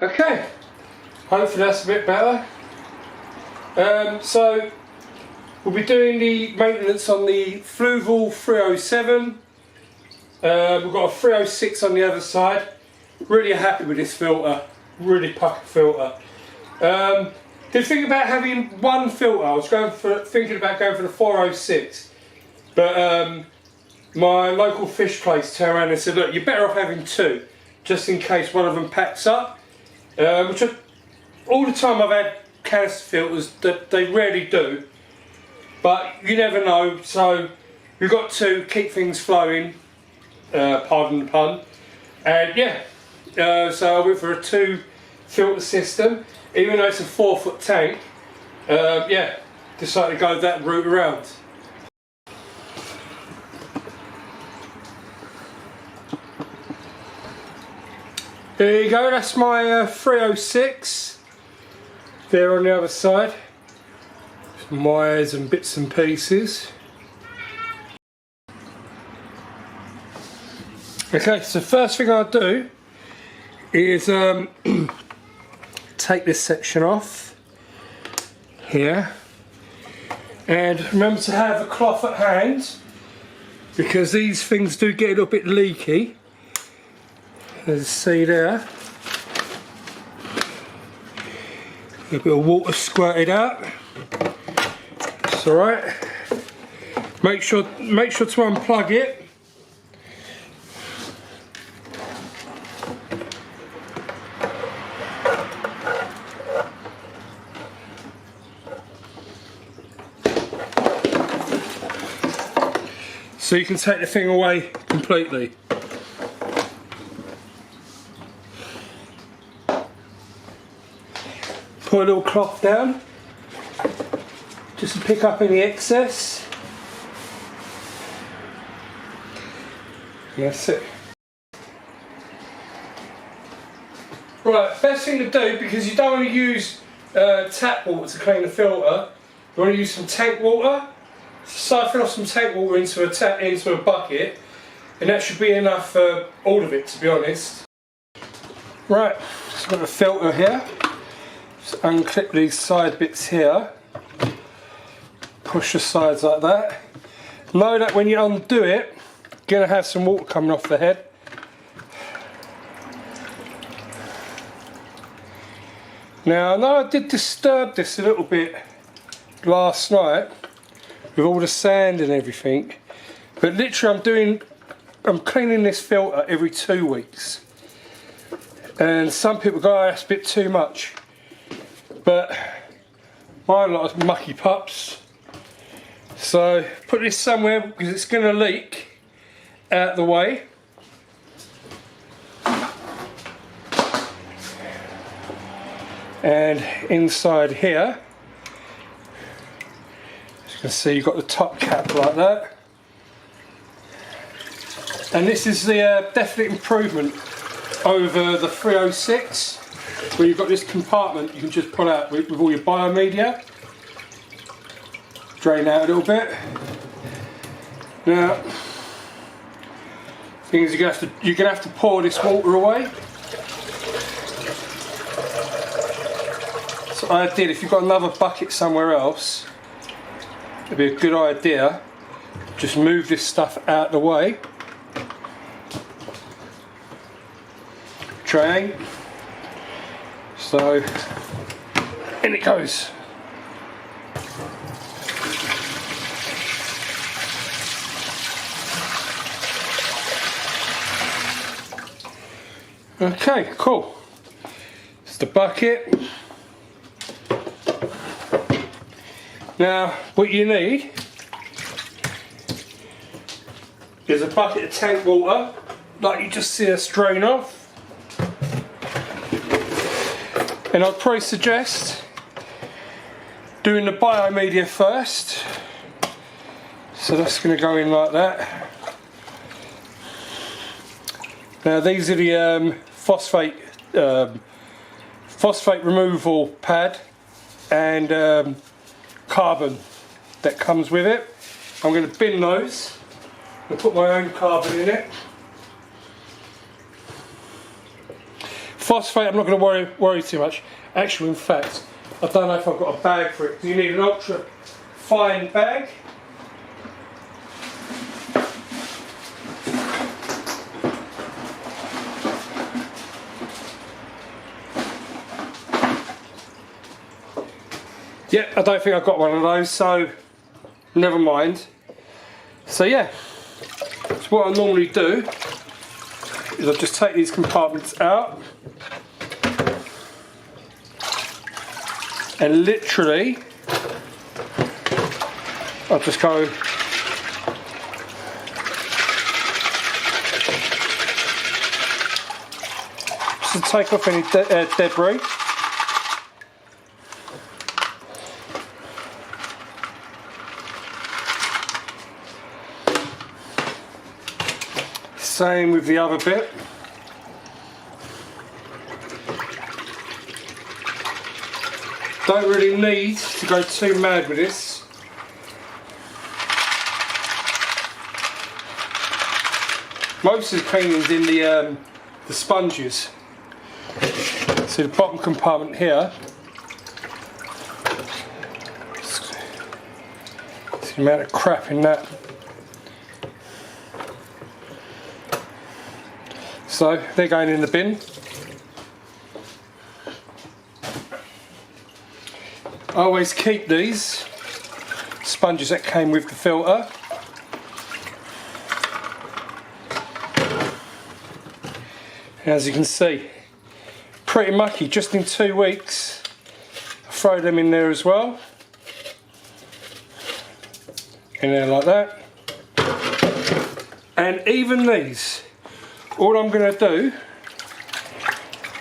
Okay, hopefully that's a bit better. So we'll be doing the maintenance on the Fluval 307. We've got a 306 on the other side. Really happy with this filter, really pucker filter. Did think about having one filter. I was thinking about going for the 406, but my local fish place turned around and said, look, you're better off having two, just in case one of them packs up. All the time I've had canister filters, that they rarely do, but you never know, so you've got to keep things flowing, pardon the pun. And yeah, so I went for a 2 filter system, even though it's a 4-foot tank. Yeah, decided to go that route around. There you go, that's my 306. There on the other side. Some wires and bits and pieces. Okay, so first thing I'll do is take this section off here. And remember to have a cloth at hand, because these things do get a little bit leaky. As you see there, a bit of water squirted out. It's all right. Make sure to unplug it. So you can take the thing away completely. Put a little cloth down, just to pick up any excess. That's it. Right, best thing to do, because you don't want to use tap water to clean the filter, you want to use some tank water. Siphon off some tank water into a bucket, and that should be enough for all of it, to be honest. Right, just got the filter here. Just unclip these side bits here, push the sides like that. Know that when you undo it, you're going to have some water coming off the head. Now I know I did disturb this a little bit last night with all the sand and everything, but literally I'm cleaning this filter every 2 weeks, and some people go, oh, that's a bit too much. But mine are like mucky pups, so put this somewhere because it's going to leak out the way. And inside here, as you can see, you've got the top cap like that. And this is the definite improvement over the 306. Where you've got this compartment you can just pull out with all your biomedia. Drain out a little bit. Now, thing is, you're gonna have to pour this water away. So I did. If you've got another bucket somewhere else, it'd be a good idea. Just move this stuff out the way. Drain. So, in it goes. Okay, cool. It's the bucket. Now, what you need is a bucket of tank water, like you just see us drain off. And I'd probably suggest doing the biomedia first. So that's going to go in like that. Now these are the phosphate removal pad and carbon that comes with it. I'm going to bin those and put my own carbon in it. phosphate, I'm not going to worry too much. Actually, in fact, I don't know if I've got a bag for it. You need an ultra fine bag. Yeah, I don't think I've got one of those, so never mind. So yeah, so what I normally do is I just take these compartments out and literally I'll just go just to take off any debris. Same with the other bit. Don't really need to go too mad with this. Most of the cleaning's in the sponges. See the bottom compartment here. See the amount of crap in that. So they're going in the bin. I always keep these sponges that came with the filter. As you can see, pretty mucky. Just in 2 weeks, I throw them in there as well. In there like that. And even these, all I'm going to do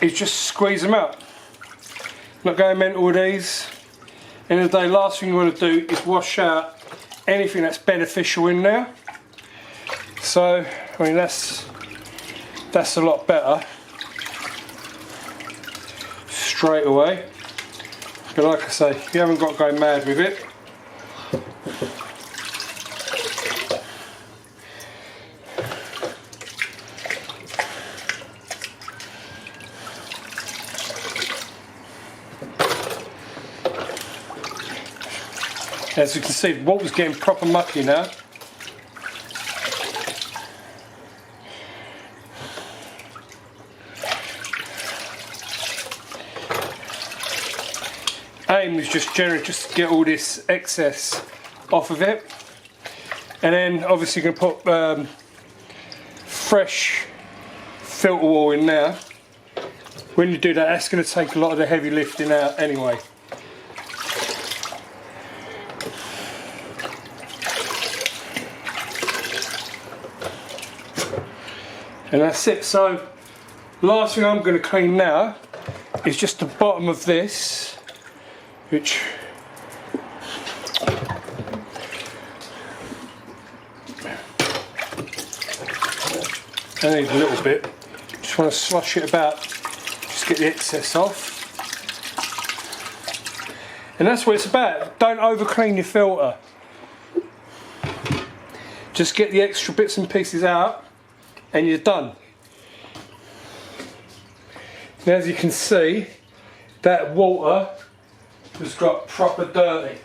is just squeeze them out. Not going mental with these. End of the day, last thing you want to do is wash out anything that's beneficial in there. So, I mean, that's a lot better straight away. But like I say, you haven't got to go mad with it. As you can see, the water's getting proper mucky now. Aim is just generally just to get all this excess off of it, and then obviously you're going to put fresh filter wool in there. When you do that, that's going to take a lot of the heavy lifting out anyway. And that's it. So last thing I'm going to clean now is just the bottom of this, which I need a little bit. Just want to slosh it about, just get the excess off. And that's what it's about. Don't over clean your filter. Just get the extra bits and pieces out and you're done. And as you can see, that water has got proper dirty.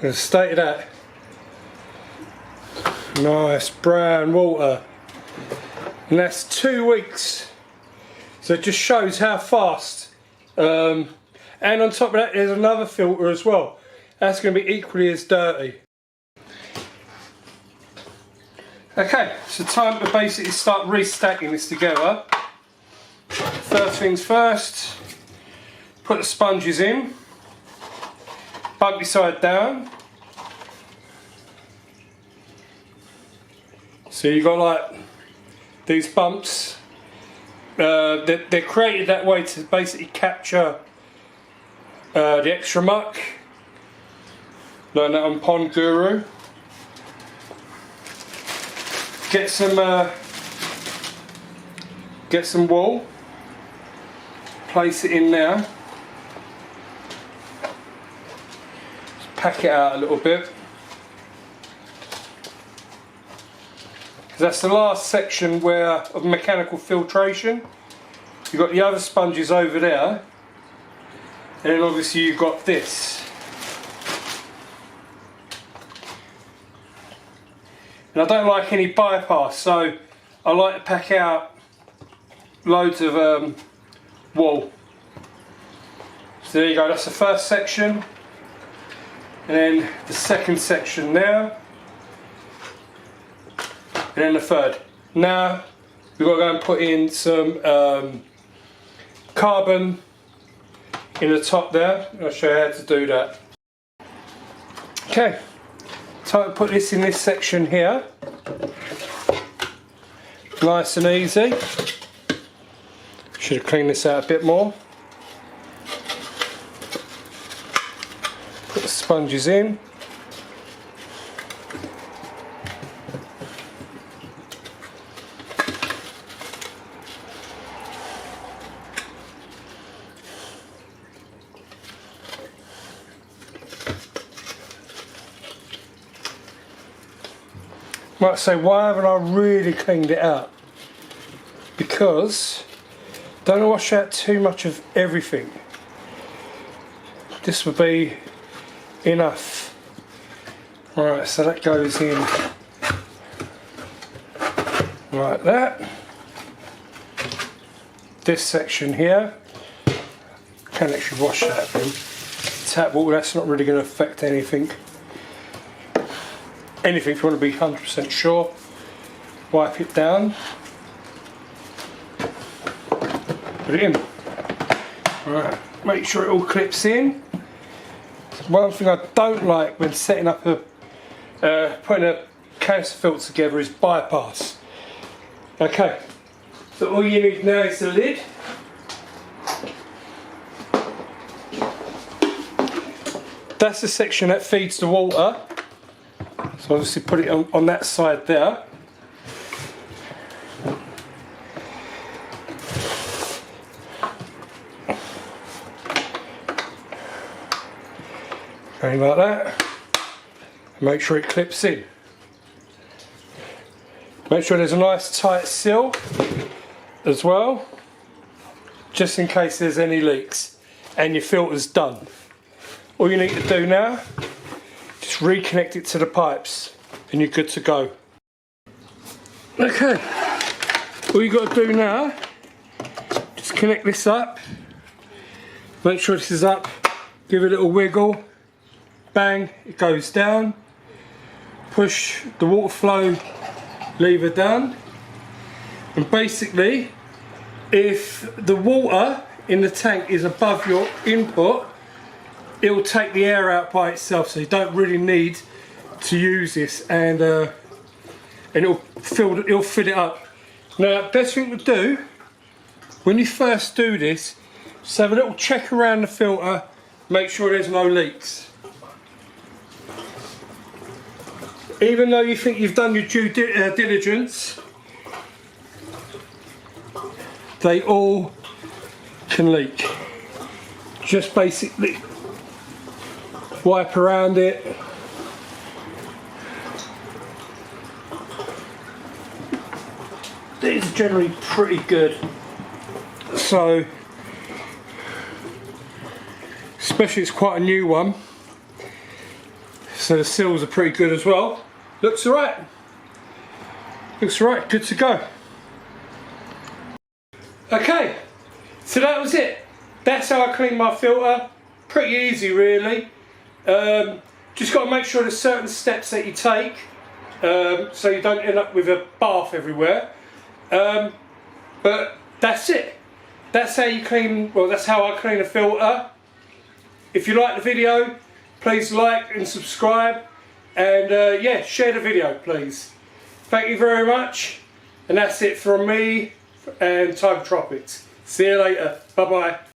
The state of that. Nice brown water. And that's 2 weeks. So it just shows how fast. And on top of that, there's another filter as well. That's going to be equally as dirty. Okay, so time to basically start restacking this together. First things first, put the sponges in. Bumpy side down. So you've got like these bumps. They're created that way to basically capture the extra muck. Learn that on Pond Guru. Get some wool. Place it in there. pack it out a little bit. That's the last section of mechanical filtration. You've got the other sponges over there, and then obviously you've got this. And I don't like any bypass, so I like to pack out loads of wool. So there you go, that's the first section. And then the second section there. And then the third. Now we've got to go and put in some carbon in the top there. I'll show you how to do that. Okay, time to put this in this section here. Nice and easy. Should have cleaned this out a bit more. Put the sponges in. Might say, why haven't I really cleaned it out? Because don't wash out too much of everything. This would be enough. Alright, so that goes in like that. This section here, can actually wash that with tap water. That's not really going to affect anything. If you want to be 100% sure, wipe it down, put it in. Alright, make sure it all clips in. One thing I don't like when setting up putting a canister filter together is bypass. Okay, so all you need now is the lid. That's the section that feeds the water. So obviously put it on that side there. Going like that. Make sure it clips in. Make sure there's a nice tight seal as well, just in case there's any leaks. And your filter's done. All you need to do now, just reconnect it to the pipes and you're good to go. Okay, all you got to do now, just connect this up, make sure this is up, give it a little wiggle, bang, it goes down, push the water flow lever down, and basically if the water in the tank is above your input, it will take the air out by itself, so you don't really need to use this, and it'll fill it up. Now, best thing to do when you first do this, just have a little check around the filter, make sure there's no leaks. Even though you think you've done your due diligence, they all can leak. Just basically wipe around it. These are generally pretty good. So, especially it's quite a new one. So the seals are pretty good as well. Looks alright. Looks alright, good to go. Okay, so that was it. That's how I clean my filter. Pretty easy really. Just got to make sure there's certain steps that you take so you don't end up with a bath everywhere. But that's it. That's how you clean, well, that's how I clean a filter. If you like the video, please like and subscribe, and yeah, share the video please. Thank you very much, and that's it from me and Tiger Tropics. See you later. Bye bye.